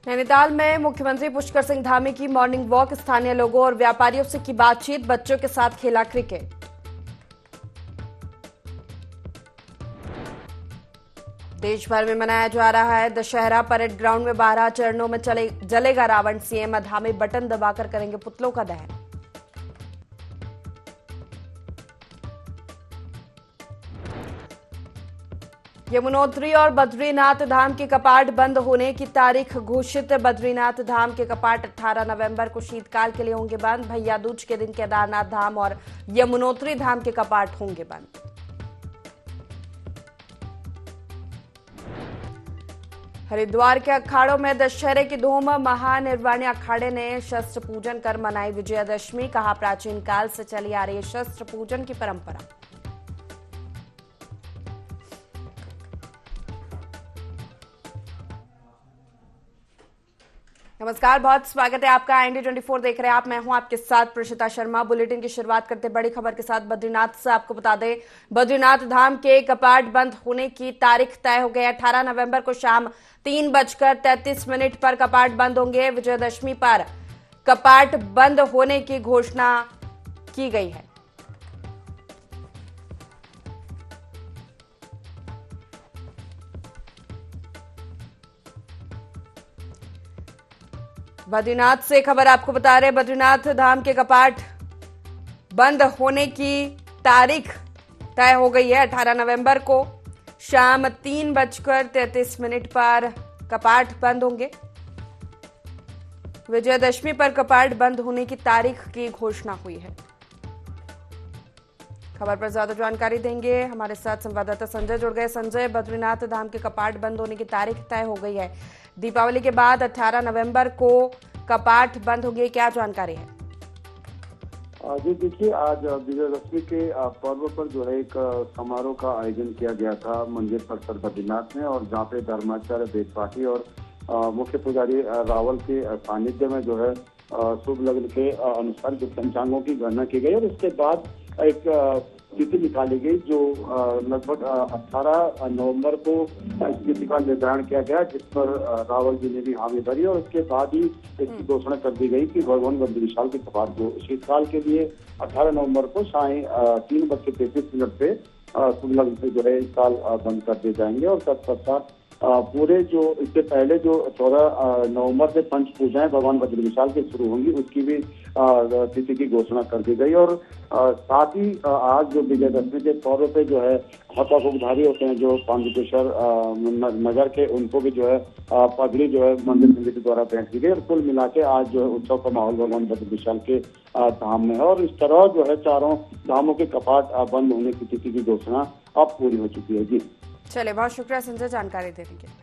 नैनीताल में मुख्यमंत्री पुष्कर सिंह धामी की मॉर्निंग वॉक, स्थानीय लोगों और व्यापारियों से की बातचीत, बच्चों के साथ खेला क्रिकेट। देश भर में मनाया जा रहा है दशहरा। परेड ग्राउंड में 12 चरणों में जलेगा रावण। सीएम धामी बटन दबाकर करेंगे पुतलों का दहन। यमुनोत्री और बद्रीनाथ धाम के कपाट बंद होने की तारीख घोषित। बद्रीनाथ धाम के कपाट 18 नवंबर को शीतकाल के लिए होंगे बंद। भैया दूज के दिन केदारनाथ धाम और यमुनोत्री धाम के कपाट होंगे बंद। हरिद्वार के अखाड़ों में दशहरे की धूम। महानिर्वाणी अखाड़े ने शस्त्र पूजन कर मनाई विजयादशमी। कहा, प्राचीन काल से चली आ रही है शस्त्र पूजन की परंपरा। नमस्कार, बहुत स्वागत है आपका। इंडिया 24 देख रहे हैं आप। मैं हूं आपके साथ प्रशिता शर्मा। बुलेटिन की शुरुआत करते बड़ी खबर के साथ बद्रीनाथ से। आपको बता दें, बद्रीनाथ धाम के कपाट बंद होने की तारीख तय हो गई है। 18 नवंबर को शाम 3:33 पर कपाट बंद होंगे। विजयदशमी पर कपाट बंद होने की घोषणा की गई है। बद्रीनाथ से खबर आपको बता रहे, बद्रीनाथ धाम के कपाट बंद होने की तारीख तय हो गई है। 18 नवंबर को शाम 3:33 पर कपाट बंद होंगे। विजयदशमी पर कपाट बंद होने की तारीख की घोषणा हुई है। खबर पर ज्यादा जानकारी देंगे, हमारे साथ संवाददाता संजय जुड़ गए। संजय, बद्रीनाथ धाम के कपाट बंद होने की तारीख तय हो गई है। दीपावली के बाद 18 नवंबर को कपाट बंद होंगे, क्या जानकारी है? जी देखिए, आज विजयदशमी के पर्व पर जो है एक समारोह का आयोजन किया गया था मंदिर परिसर बद्रीनाथ में, और जहाँ पे धर्माचार्य वेद पाठी और मुख्य पुजारी रावल के सानिध्य में जो है शुभ लग्न के अनुसार जो पंचांगों की गणना की गई, और उसके बाद एक तिथि निकाली गई जो लगभग 18 नवंबर को इस तिथि का निर्धारण किया गया, जिस पर रावल जी ने भी हामी भरी, और उसके बाद ही इसकी घोषणा कर दी गई कि भगवान बद्रीविशाल के कपाट जो शीतकाल के लिए 18 नवंबर को साय 3:33 पे शुभ लग्न से जो है इस साल बंद कर दिए जाएंगे। और तत्पश्चात पूरे जो इससे पहले जो 14 नवंबर से पंच पूजाएं भगवान बद्रीविशाल की शुरू होंगी, उसकी भी तिथि की घोषणा कर दी गई। और साथ ही आज जो विजयदशमी के पर्व पे जो है हताशोकधारी होते हैं जो पांडुकेश्वर नगर के, उनको भी जो है पगड़ी जो है मंदिर समिति द्वारा भेंट की गई। और कुल मिला के आज जो है उत्सव का माहौल भगवान बद्रीविशाल के धाम में है। और इस तरह जो है चारों धामों के कपाट बंद होने की तिथि की घोषणा अब पूरी हो चुकी है। जी चलिए, बहुत शुक्रिया संजय जानकारी देने के लिए।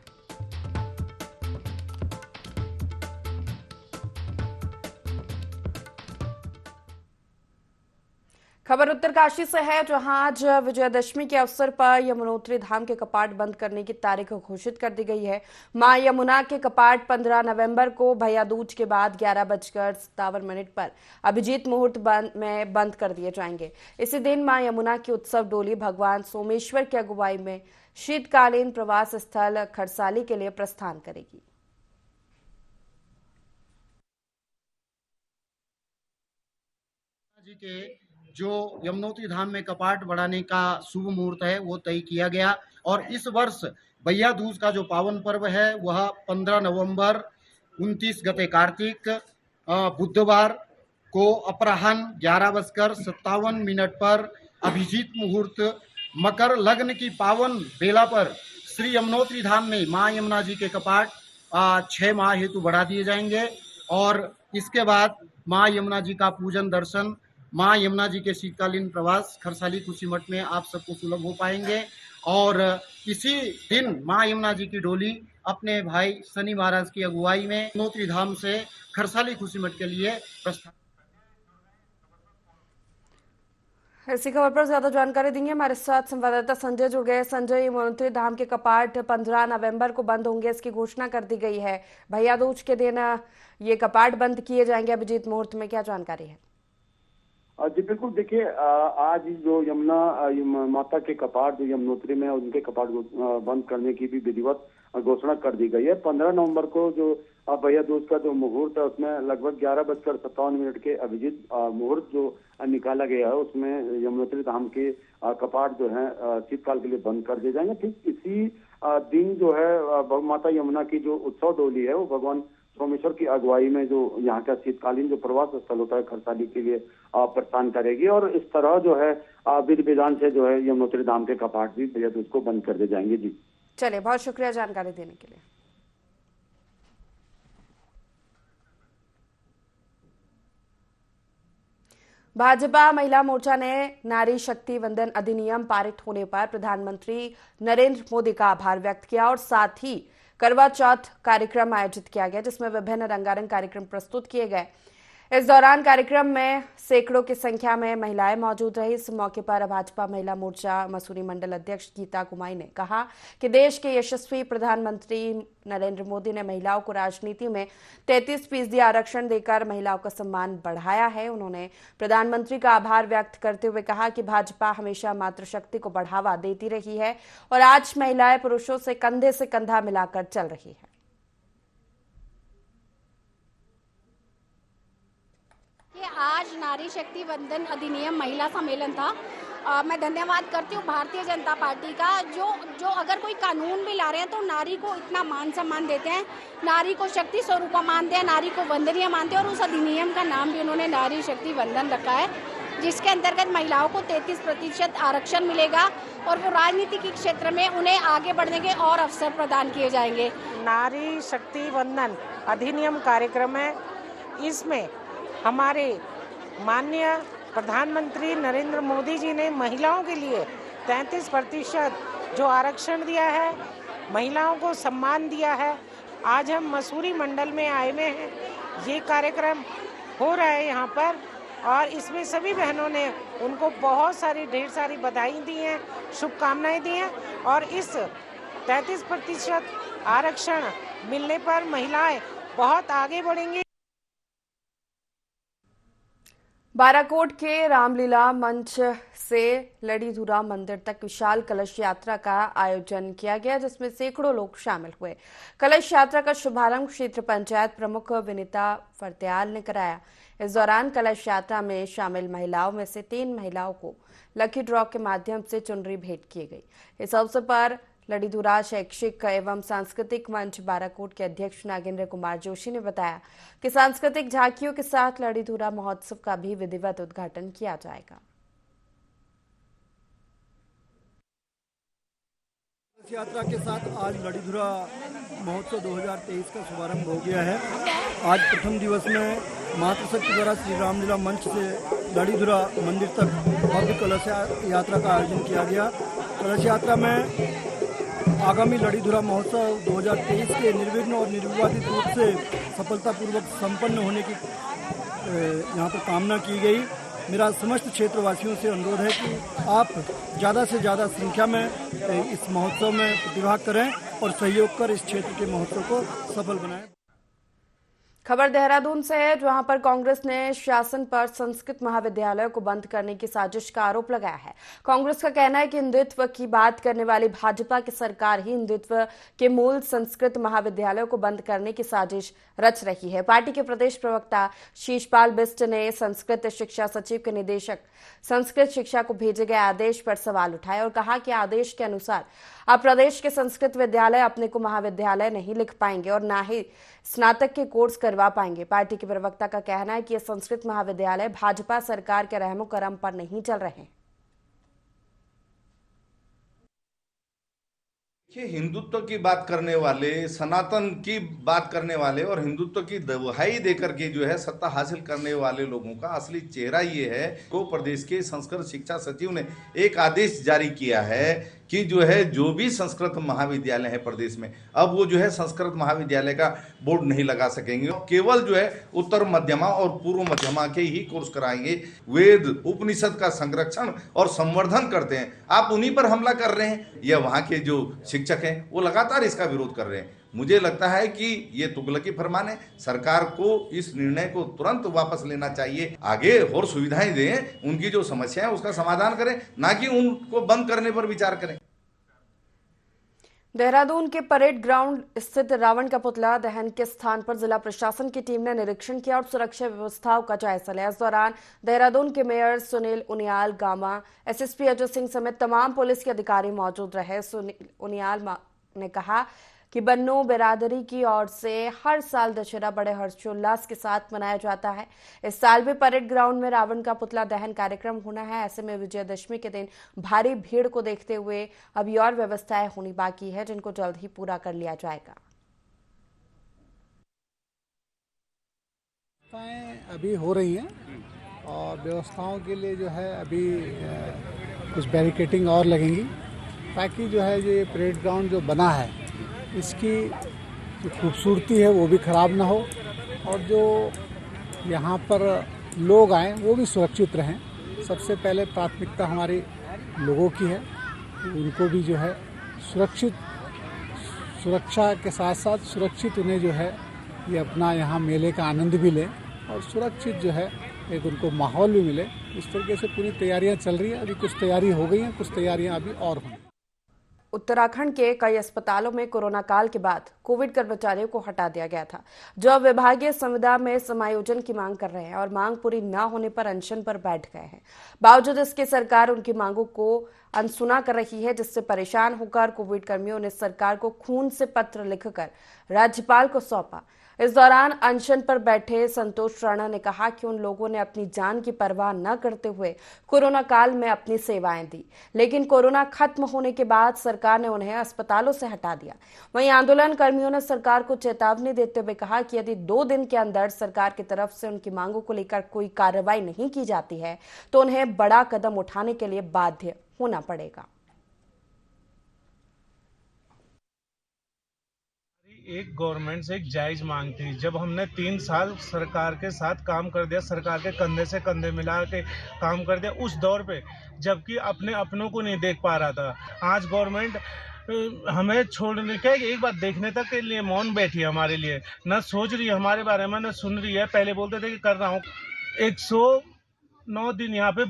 खबर उत्तरकाशी से है, जहां आज विजयदशमी के अवसर पर यमुनोत्री धाम के कपाट बंद करने की तारीख घोषित कर दी गई है। मां यमुना के कपाट 15 नवंबर को भैया दूज के बाद 11:57 पर अभिजीत मुहूर्त में बंद कर दिए जाएंगे। इसी दिन मां यमुना की उत्सव डोली भगवान सोमेश्वर की अगुवाई में शीतकालीन प्रवास स्थल खरसाली के लिए प्रस्थान करेगी। जी के जो यमुनोत्री धाम में कपाट बढ़ाने का शुभ मुहूर्त है वो तय किया गया, और इस वर्ष भैया दूज का जो पावन पर्व है वह 15 नवंबर 29 गते कार्तिक बुधवार को अपराह्न 11:57 पर अभिजीत मुहूर्त मकर लग्न की पावन बेला पर श्री यमुनोत्री धाम में मां यमुना जी के कपाट 6 माह हेतु बढ़ा दिए जाएंगे। और इसके बाद मां यमुना जी का पूजन दर्शन, मां यमुना जी के शीतकालीन प्रवास खरसाली खुशीमठ में आप सबको सुलभ हो पाएंगे। और इसी दिन मां यमुना जी की डोली अपने भाई शनि महाराज की अगुवाई में यमुनोत्री धाम से खरसाली खुशीमठ के लिए प्रस्थान। इसी खबर पर ज्यादा जानकारी देंगे, हमारे साथ संवाददाता संजय जुड़ गए। संजय, यमुनोत्री धाम के कपाट 15 नवंबर को बंद होंगे, इसकी घोषणा कर दी गई है। भैया दूज के दिन ये कपाट बंद किए जाएंगे अभिजीत मुहूर्त में, क्या जानकारी है? जी बिल्कुल, देखिए आज जो यमुना माता के कपाट जो यमुनोत्री में है, उनके कपाट बंद करने की भी विधिवत घोषणा कर दी गई है। 15 नवंबर को जो भैया दूज का जो मुहूर्त है, उसमें लगभग 11:57 के अभिजीत मुहूर्त जो निकाला गया है, उसमें यमुनोत्री धाम के कपाट जो है शीतकाल के लिए बंद कर दिए जाएंगे। ठीक इसी दिन जो है माता यमुना की जो उत्सव डोली है, वो भगवान सोमेश्वर की अगुवाई में जो यहाँ का शीतकालीन जो प्रवास स्थल होता है खरसाली के लिए प्रस्थान करेगी। और इस तरह जो है विधि विधान से जो है यमुनोत्री धाम के कपाट भी भैया दूज को बंद कर दिए जाएंगे। जी चलिए, बहुत शुक्रिया जानकारी देने के लिए। भाजपा महिला मोर्चा ने नारी शक्ति वंदन अधिनियम पारित होने पर प्रधानमंत्री नरेंद्र मोदी का आभार व्यक्त किया और साथ ही करवा चौथ कार्यक्रम आयोजित किया गया, जिसमें विभिन्न रंगारंग कार्यक्रम प्रस्तुत किए गए। इस दौरान कार्यक्रम में सैकड़ों की संख्या में महिलाएं मौजूद रही। इस मौके पर भाजपा महिला मोर्चा मसूरी मंडल अध्यक्ष गीता कुमाई ने कहा कि देश के यशस्वी प्रधानमंत्री नरेंद्र मोदी ने महिलाओं को राजनीति में 33% आरक्षण देकर महिलाओं का सम्मान बढ़ाया है। उन्होंने प्रधानमंत्री का आभार व्यक्त करते हुए कहा कि भाजपा हमेशा मातृशक्ति को बढ़ावा देती रही है और आज महिलाएं पुरुषों से कंधा मिलाकर चल रही है। आज नारी शक्ति वंदन अधिनियम महिला सम्मेलन था। मैं धन्यवाद करती हूँ भारतीय जनता पार्टी का, जो अगर कोई कानून भी ला रहे हैं तो नारी को इतना मान सम्मान देते हैं, नारी को शक्ति स्वरूप मानते हैं, नारी को वंदनीय मानते हैं। और उस अधिनियम का नाम भी उन्होंने नारी शक्ति वंदन रखा है, जिसके अंतर्गत महिलाओं को 33% आरक्षण मिलेगा और वो राजनीति के क्षेत्र में उन्हें आगे बढ़ने के और अवसर प्रदान किए जाएंगे। नारी शक्ति वंदन अधिनियम कार्यक्रम है। इसमें हमारे माननीय प्रधानमंत्री नरेंद्र मोदी जी ने महिलाओं के लिए 33% जो आरक्षण दिया है, महिलाओं को सम्मान दिया है। आज हम मसूरी मंडल में आए हुए हैं, ये कार्यक्रम हो रहा है यहाँ पर और इसमें सभी बहनों ने उनको ढेर सारी बधाई दी हैं, शुभकामनाएं दी हैं। और इस 33% आरक्षण मिलने पर महिलाएं बहुत आगे बढ़ेंगी। बाराकोट के रामलीला मंच से लड़ीधुरा मंदिर तक विशाल कलश यात्रा का आयोजन किया गया, जिसमें सैकड़ों लोग शामिल हुए। कलश यात्रा का शुभारंभ क्षेत्र पंचायत प्रमुख विनीता फरत्याल ने कराया। इस दौरान कलश यात्रा में शामिल महिलाओं में से 3 महिलाओं को लकी ड्रॉ के माध्यम से चुनरी भेंट की गई। इस अवसर पर लड़ीधुरा शैक्षिक एवं सांस्कृतिक मंच बाराकोट के अध्यक्ष नागेंद्र कुमार जोशी ने बताया कि सांस्कृतिक झांकियों के साथ लड़ीधुरा महोत्सव का भी विधिवत उद्घाटन किया जाएगा। यात्रा के साथ आज लड़ीधुरा महोत्सव 2023 का शुभारंभ हो गया है। आज प्रथम दिवस में मातृशक्ति द्वारा श्री रामलीला मंच से लड़ीधुरा मंदिर तक भव्य कलश यात्रा का आयोजन किया गया। कलश यात्रा में आगामी लड़ीधुरा महोत्सव 2023 के निर्विघ्न और निर्विवादित रूप से सफलतापूर्वक संपन्न होने की यहाँ पर कामना की गई। मेरा समस्त क्षेत्रवासियों से अनुरोध है कि आप ज़्यादा से ज़्यादा संख्या में इस महोत्सव में प्रतिभाग करें और सहयोग कर इस क्षेत्र के महोत्सव को सफल बनाएं। खबर देहरादून से है, जहां पर कांग्रेस ने शासन पर संस्कृत महाविद्यालय को बंद करने की साजिश का आरोप लगाया है। कांग्रेस का कहना है कि हिंदुत्व की बात करने वाली भाजपा की सरकार ही हिंदुत्व के मूल संस्कृत महाविद्यालयों को बंद करने की साजिश रच रही है। पार्टी के प्रदेश प्रवक्ता शीशपाल बिष्ट ने संस्कृत शिक्षा सचिव के निदेशक संस्कृत शिक्षा को भेजे गए आदेश पर सवाल उठाए और कहा कि आदेश के अनुसार अब प्रदेश के संस्कृत विद्यालय अपने को महाविद्यालय नहीं लिख पाएंगे और न ही स्नातक के कोर्स करवा पाएंगे। पार्टी के प्रवक्ता का कहना है कि ये संस्कृत महाविद्यालय भाजपा सरकार के रहमो करम पर नहीं चल रहे हैं। हिंदुत्व की बात करने वाले, सनातन की बात करने वाले और हिंदुत्व की दुहाई देकर के जो है सत्ता हासिल करने वाले लोगों का असली चेहरा ये है को प्रदेश के संस्कृत शिक्षा सचिव ने एक आदेश जारी किया है कि जो है जो भी संस्कृत महाविद्यालय है प्रदेश में, अब वो जो है संस्कृत महाविद्यालय का बोर्ड नहीं लगा सकेंगे, केवल जो है उत्तर मध्यमा और पूर्व मध्यमा के ही कोर्स कराएंगे। वेद उपनिषद का संरक्षण और संवर्धन करते हैं, आप उन्हीं पर हमला कर रहे हैं। या वहाँ के जो शिक्षक हैं वो लगातार इसका विरोध कर रहे हैं। मुझे लगता है कि ये तुगलकी फरमान है। सरकार को इस निर्णय को तुरंत वापस लेना चाहिए, आगे और सुविधाएं दें, उनकी जो समस्या है उसका समाधान करें, ना कि उनको बंद करने पर विचार करें। देहरादून के परेड ग्राउंड स्थित रावण का पुतला दहन के स्थान पर जिला प्रशासन की टीम ने निरीक्षण किया और सुरक्षा व्यवस्थाओं का जायजा लिया। इस दौरान देहरादून के mayor Sunil Uniyal, gamma SSP Ajay Singh समेत तमाम पुलिस के अधिकारी मौजूद रहे। सुनील उनियाल ने कहा कि बन्नू बिरादरी की ओर से हर साल दशहरा बड़े हर्षोल्लास के साथ मनाया जाता है। इस साल भी परेड ग्राउंड में रावण का पुतला दहन कार्यक्रम होना है। ऐसे में विजयदशमी के दिन भारी भीड़ को देखते हुए अभी और व्यवस्थाएं होनी बाकी है, जिनको जल्द ही पूरा कर लिया जाएगा। अभी हो रही हैं और व्यवस्थाओं के लिए जो है अभी कुछ बैरिकेटिंग और लगेंगी, ताकि जो है ये परेड ग्राउंड जो बना है इसकी जो खूबसूरती है वो भी ख़राब ना हो और जो यहाँ पर लोग आएँ वो भी सुरक्षित रहें। सबसे पहले प्राथमिकता हमारी लोगों की है, उनको भी जो है सुरक्षा के साथ साथ सुरक्षित उन्हें जो है ये अपना यहाँ मेले का आनंद भी लें और सुरक्षित जो है एक उनको माहौल भी मिले। इस तरीके से पूरी तैयारियां चल रही हैं। अभी कुछ तैयारी हो गई हैं, कुछ तैयारियां अभी और होंगी। उत्तराखंड के कई अस्पतालों में कोरोना काल के बाद कोविड कर्मचारियों को हटा दिया गया था, जो अब विभागीय संविदा में समायोजन की मांग कर रहे हैं और मांग पूरी न होने पर अनशन पर बैठ गए हैं। बावजूद इसके सरकार उनकी मांगों को अनसुना कर रही है, जिससे परेशान होकर कोविड कर्मियों ने सरकार को खून से पत्र लिखकर राज्यपाल को सौंपा। इस दौरान अनशन पर बैठे संतोष राणा ने कहा कि उन लोगों ने अपनी जान की परवाह न करते हुए कोरोना काल में अपनी सेवाएं दी, लेकिन कोरोना खत्म होने के बाद सरकार ने उन्हें अस्पतालों से हटा दिया। वहीं आंदोलन कर्मियों ने सरकार को चेतावनी देते हुए कहा कि यदि 2 दिन के अंदर सरकार की तरफ से उनकी मांगों को लेकर कोई कार्रवाई नहीं की जाती है तो उन्हें बड़ा कदम उठाने के लिए बाध्य होना पड़ेगा। एक गवर्नमेंट से एक जायज मांग थी। जब हमने 3 साल सरकार के साथ काम कर दिया, सरकार के कंधे से कंधे मिला के काम कर दिया उस दौर पे, जबकि अपने अपनों को नहीं देख पा रहा था। आज गवर्नमेंट हमें छोड़ने के एक बार देखने तक के लिए मौन बैठी है, हमारे लिए न सोच रही है हमारे बारे में, न सुन रही है। पहले बोलते थे कि कर रहा हूँ, 109 दिन यहाँ पे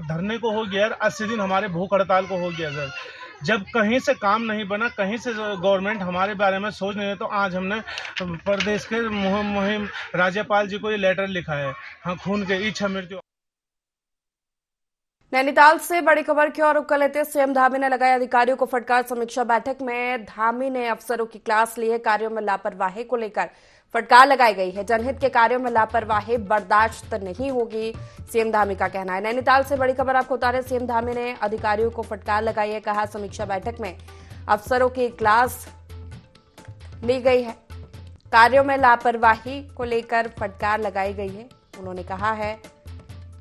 धरने को हो गया, 80 दिन हमारे भूख हड़ताल को हो गया सर। जब कहीं से काम नहीं बना, कहीं से गवर्नमेंट हमारे बारे में सोच नहीं रहे, तो आज हमने प्रदेश के मुहिम राज्यपाल जी को ये लेटर लिखा है। हाँ, खून के इच्छा मृत्यु। नैनीताल से बड़ी खबर की ओर रुख कर लेते सीएम धामी ने लगाया अधिकारियों को फटकार। समीक्षा बैठक में धामी ने अफसरों की क्लास ली है। कार्यों में लापरवाही को लेकर फटकार लगाई गई है। जनहित के कार्यों में लापरवाही बर्दाश्त नहीं होगी, सीएम धामी का कहना है। नैनीताल से बड़ी खबर आपको बता रहे, सीएम धामी ने अधिकारियों को फटकार लगाई है। कहा समीक्षा बैठक में अफसरों की क्लास ली गई है। कार्यों में लापरवाही को लेकर फटकार लगाई गई है। उन्होंने कहा है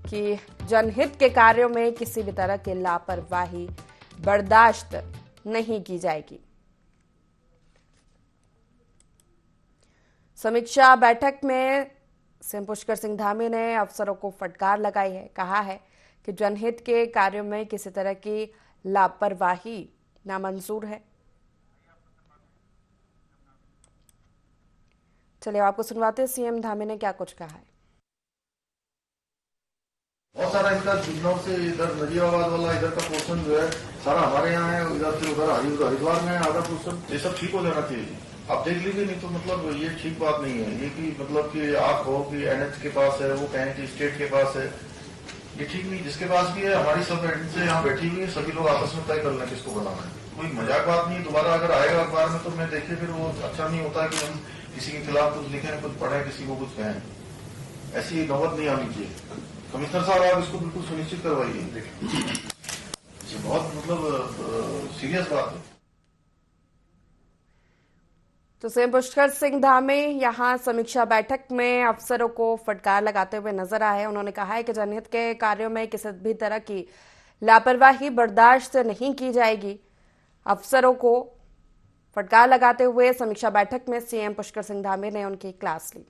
कि जनहित के कार्यों में किसी भी तरह की लापरवाही बर्दाश्त नहीं की जाएगी। समीक्षा बैठक में सीएम पुष्कर सिंह धामी ने अफसरों को फटकार लगाई है। कहा है कि जनहित के कार्यों में किसी तरह की लापरवाही नामंजूर है। चलिए आपको सुनवाते हैं सीएम धामी ने क्या कुछ कहा है। बहुत सारा इनका चिन्नौर से इधर नजीराबाद वाला इधर का पोर्शन जो है सारा हमारे यहाँ है, इधर से उधर हरिद्वार में है आधा पोर्शन। ये सब ठीक हो जाना चाहिए। आप देख लीजिए, नहीं तो मतलब ये ठीक बात नहीं है। ये कि मतलब कि आप हो कि एनएच के पास है, वो कहें कि स्टेट के पास है, ये ठीक नहीं। जिसके पास भी है, हमारी सब से यहाँ बैठी हुई है, सभी लोग आपस में तय कर लें किसको बनाना है। कोई मजाक बात नहीं। दोबारा अगर आएगा अखबार में तो मैं देखिए फिर वो अच्छा नहीं होता है कि हम किसी के खिलाफ कुछ लिखें, कुछ पढ़ें, किसी को कुछ कहें। ऐसी नौबत नहीं आनी चाहिए। कमिश्नर साहब आप इसको बिल्कुल सुनिश्चित करवाइए। ये बहुत मतलब सीरियस बात है। तो सीएम पुष्कर सिंह धामी यहां समीक्षा बैठक में अफसरों को फटकार लगाते हुए नजर आए। उन्होंने कहा है कि जनहित के कार्यों में किसी भी तरह की लापरवाही बर्दाश्त नहीं की जाएगी। अफसरों को फटकार लगाते हुए समीक्षा बैठक में सीएम पुष्कर सिंह धामी ने उनकी क्लास ली।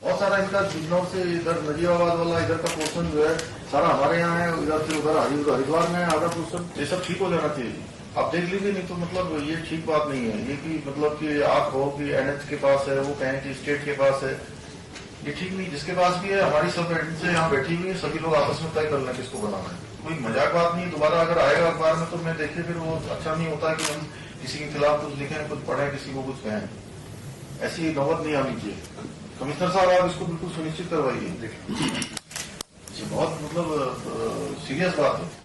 बहुत सारा इनका बिजनौर से इधर नजीबाबाद वाला इधर का पोर्शन जो है सारा हमारे यहाँ है, इधर से उधर हरिद्वार में है आधा पोर्शन। ये सब ठीक हो जाना चाहिए। आप देख लीजिए, नहीं तो मतलब ये ठीक बात नहीं है ये कि मतलब कि आप हो कि NH के पास है, वो कहें कि स्टेट के पास है, ये ठीक नहीं। जिसके पास भी है, हमारी सब से यहाँ बैठी हुई है, सभी लोग आपस में तय कर लें किसको बनाना है। कोई मजाक बात नहीं। दोबारा अगर आएगा अखबार में तो मैं देखे फिर वो अच्छा नहीं होता कि हम किसी के खिलाफ कुछ लिखें, कुछ पढ़ें, किसी को कुछ कहें। ऐसी नौबत नहीं आनी चाहिए। कमिश्नर साहब आप इसको बिल्कुल सुनिश्चित करवाइए। ये बहुत मतलब सीरियस बात है।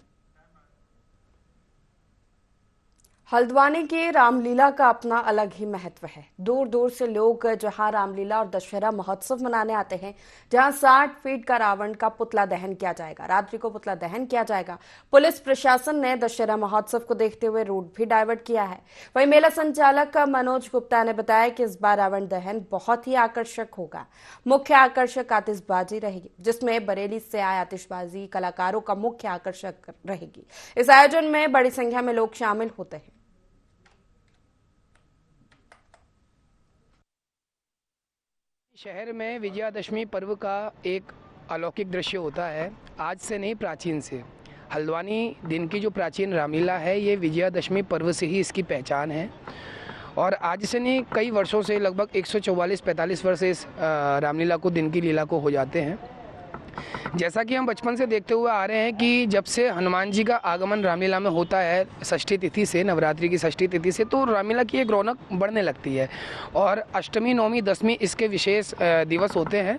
हल्द्वानी के रामलीला का अपना अलग ही महत्व है। दूर दूर से लोग जहां रामलीला और दशहरा महोत्सव मनाने आते हैं, जहां 60 फीट का रावण का पुतला दहन किया जाएगा। रात्रि को पुतला दहन किया जाएगा। पुलिस प्रशासन ने दशहरा महोत्सव को देखते हुए रूट भी डाइवर्ट किया है। वहीं मेला संचालक मनोज गुप्ता ने बताया कि इस बार रावण दहन बहुत ही आकर्षक होगा। मुख्य आकर्षक आतिशबाजी रहेगी, जिसमें बरेली से आए आतिशबाजी कलाकारों का मुख्य आकर्षक रहेगी। इस आयोजन में बड़ी संख्या में लोग शामिल होते हैं। शहर में विजयादशमी पर्व का एक अलौकिक दृश्य होता है। आज से नहीं, प्राचीन से। हल्द्वानी दिन की जो प्राचीन रामलीला है, ये विजयादशमी पर्व से ही इसकी पहचान है। और आज से नहीं, कई वर्षों से, लगभग 144-45 वर्ष इस रामलीला को, दिन की लीला को हो जाते हैं। जैसा कि हम बचपन से देखते हुए आ रहे हैं कि जब से हनुमान जी का आगमन रामलीला में होता है षष्ठी तिथि से, नवरात्रि की षष्ठी तिथि से, तो रामलीला की एक रौनक बढ़ने लगती है। और अष्टमी, नवमी, दशमी इसके विशेष दिवस होते हैं।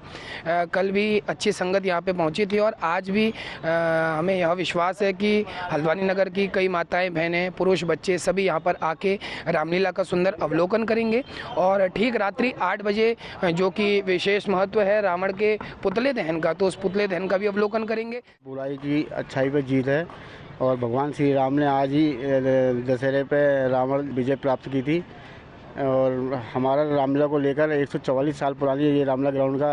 कल भी अच्छी संगत यहाँ पे पहुँची थी और आज भी हमें यह विश्वास है कि हल्द्वानी नगर की कई माताएं, बहनें, पुरुष, बच्चे सभी यहाँ पर आके रामलीला का सुंदर अवलोकन करेंगे। और ठीक रात्रि 8 बजे जो कि विशेष महत्व है रावण के पुतले दहन का, तो उस पुतले दहन का भी अवलोकन करेंगे। बुराई की अच्छाई पे जीत है और भगवान श्री राम ने आज ही दशहरे पे रावण विजय प्राप्त की थी। और हमारा रामलीला को लेकर 144 साल पुरानी ये रामलीला ग्राउंड का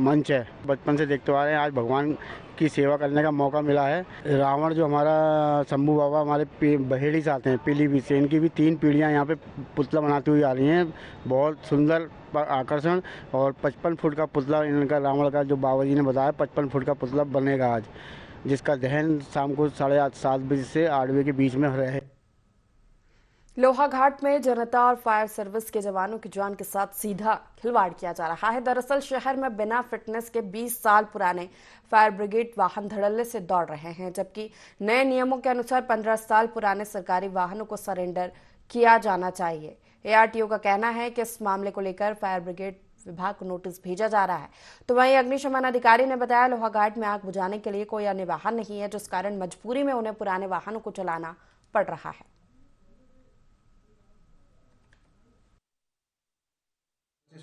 मंच है। बचपन से देखते आ रहे हैं, आज भगवान की सेवा करने का मौका मिला है। रावण जो हमारा शंभू बाबा हमारे बहेड़ी से आते हैं, पीलीभीत से, इनकी भी 3 पीढ़ियां यहाँ पे पुतला बनाती हुई आ रही हैं। बहुत सुंदर आकर्षण। और 55 फुट का पुतला इनका रावण का, जो बाबा जी ने बताया, 55 फुट का पुतला बनेगा आज, जिसका दहन शाम को 7:30 बजे से 8 बजे के बीच में रहे। लोहाघाट में जनता और फायर सर्विस के जवानों की जान के साथ सीधा खिलवाड़ किया जा रहा है। दरअसल शहर में बिना फिटनेस के 20 साल पुराने फायर ब्रिगेड वाहन धड़ल्ले से दौड़ रहे हैं, जबकि नए नियमों के अनुसार 15 साल पुराने सरकारी वाहनों को सरेंडर किया जाना चाहिए। ARTO का कहना है कि इस मामले को लेकर फायर ब्रिगेड विभाग को नोटिस भेजा जा रहा है। तो वहीं अग्निशमन अधिकारी ने बताया, लोहाघाट में आग बुझाने के लिए कोई अन्य वाहन नहीं है, जिस कारण मजबूरी में उन्हें पुराने वाहनों को चलाना पड़ रहा है।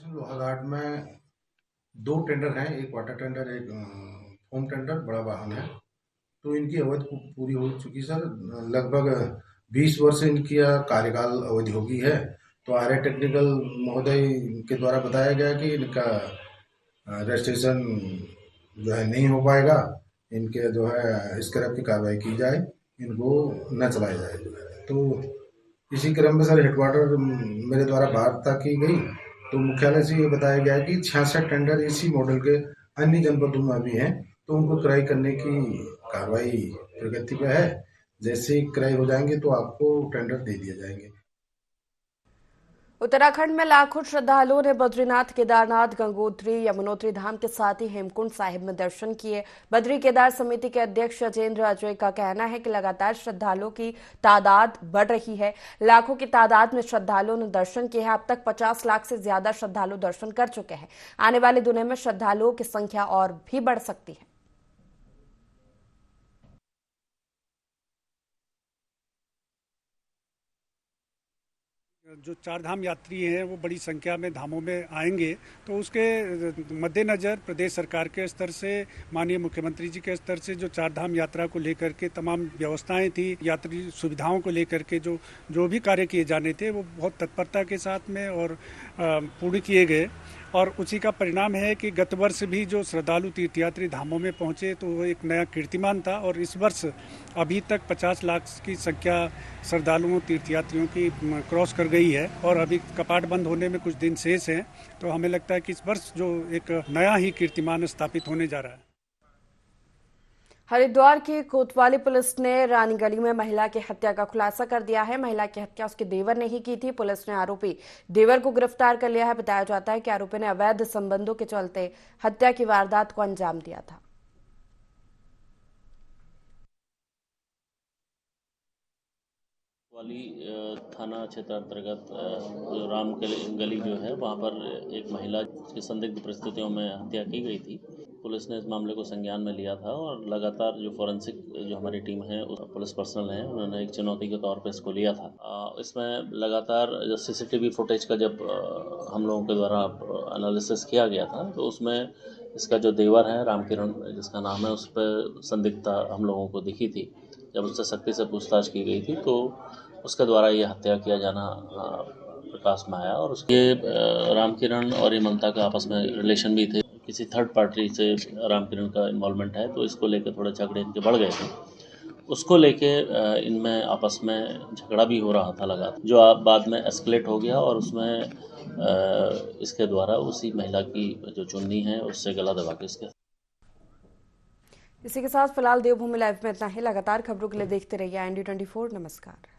लोहाघाट में 2 टेंडर हैं, एक वाटर टेंडर, एक फोम टेंडर, बड़ा वाहन है। तो इनकी अवधि पूरी हो चुकी सर। लगभग 20 वर्ष इनकी कार्यकाल अवधि होगी है। तो आर्य टेक्निकल महोदय के द्वारा बताया गया कि इनका रजिस्ट्रेशन जो है नहीं हो पाएगा, इनके जो है स्क्रैप की कार्रवाई की जाए, इनको न चलाया जाए जो है। तो इसी क्रम में सर हेडक्वार्टर मेरे द्वारा वार्ता की गई, तो मुख्यालय से ये बताया गया कि 66 टेंडर इसी मॉडल के अन्य जनपदों में भी हैं, तो उनको क्रय करने की कार्रवाई प्रगति पे है। जैसे ही क्रय हो जाएंगे तो आपको टेंडर दे दिए जाएंगे। उत्तराखंड में लाखों श्रद्धालुओं ने बद्रीनाथ, केदारनाथ, गंगोत्री, यमुनोत्री धाम के साथ ही हेमकुंड साहिब में दर्शन किए। बद्री केदार समिति के अध्यक्ष अजेंद्र अजय का कहना है कि लगातार श्रद्धालुओं की तादाद बढ़ रही है। लाखों की तादाद में श्रद्धालुओं ने दर्शन किए हैं। अब तक 50 लाख से ज्यादा श्रद्धालु दर्शन कर चुके हैं। आने वाले दिनों में श्रद्धालुओं की संख्या और भी बढ़ सकती है। जो 4 धाम यात्री हैं वो बड़ी संख्या में धामों में आएंगे, तो उसके मद्देनज़र प्रदेश सरकार के स्तर से, माननीय मुख्यमंत्री जी के स्तर से जो 4 धाम यात्रा को लेकर के तमाम व्यवस्थाएं थी, यात्री सुविधाओं को लेकर के जो भी कार्य किए जाने थे, वो बहुत तत्परता के साथ में और पूर्ण किए गए। और उसी का परिणाम है कि गत वर्ष भी जो श्रद्धालु तीर्थयात्री धामों में पहुंचे तो वो एक नया कीर्तिमान था, और इस वर्ष अभी तक 50 लाख की संख्या श्रद्धालुओं तीर्थयात्रियों की क्रॉस कर गई है, और अभी कपाट बंद होने में कुछ दिन शेष हैं। तो हमें लगता है कि इस वर्ष जो एक नया ही कीर्तिमान स्थापित होने जा रहा है। हरिद्वार की कोतवाली पुलिस ने रानी गली में महिला की हत्या का खुलासा कर दिया है। महिला की हत्या उसके देवर ने ही की थी। पुलिस ने आरोपी देवर को गिरफ्तार कर लिया है। बताया जाता है कि आरोपी ने अवैध संबंधों के चलते हत्या की वारदात को अंजाम दिया था। वाली थाना क्षेत्र अंतर्गत राम गली जो है वहाँ पर एक महिला की संदिग्ध परिस्थितियों में हत्या की गई थी। पुलिस ने इस मामले को संज्ञान में लिया था और लगातार जो फॉरेंसिक जो हमारी टीम है पुलिस पर्सनल है उन्होंने एक चुनौती के तौर पर इसको लिया था। इसमें लगातार जो सीसीटीवी फुटेज का जब हम लोगों के द्वारा एनालिसिस किया गया था तो उसमें इसका जो देवर है रामकिरण जिसका नाम है उस पर संदिग्धता हम लोगों को दिखी थी। जब उससे सख्ती से पूछताछ की गई थी तो उसके द्वारा ये हत्या किया जाना प्रकाश में आया। और उसके रामकिरण और ये ममता का आपस में रिलेशन भी थे, किसी थर्ड पार्टी से रामकिरण का इन्वॉल्वमेंट है, तो इसको लेकर थोड़े झगड़े इनके बढ़ गए थे। उसको लेके इनमें आपस में झगड़ा भी हो रहा था लगातार, जो बाद में एस्केलेट हो गया और उसमें इसके द्वारा उसी महिला की जो चुन्नी है उससे गला दबा के इसके। इसी के साथ फिलहाल देवभूमि लाइव में इतना ही। लगातार खबरों के लिए देखते रहिए IND24। नमस्कार।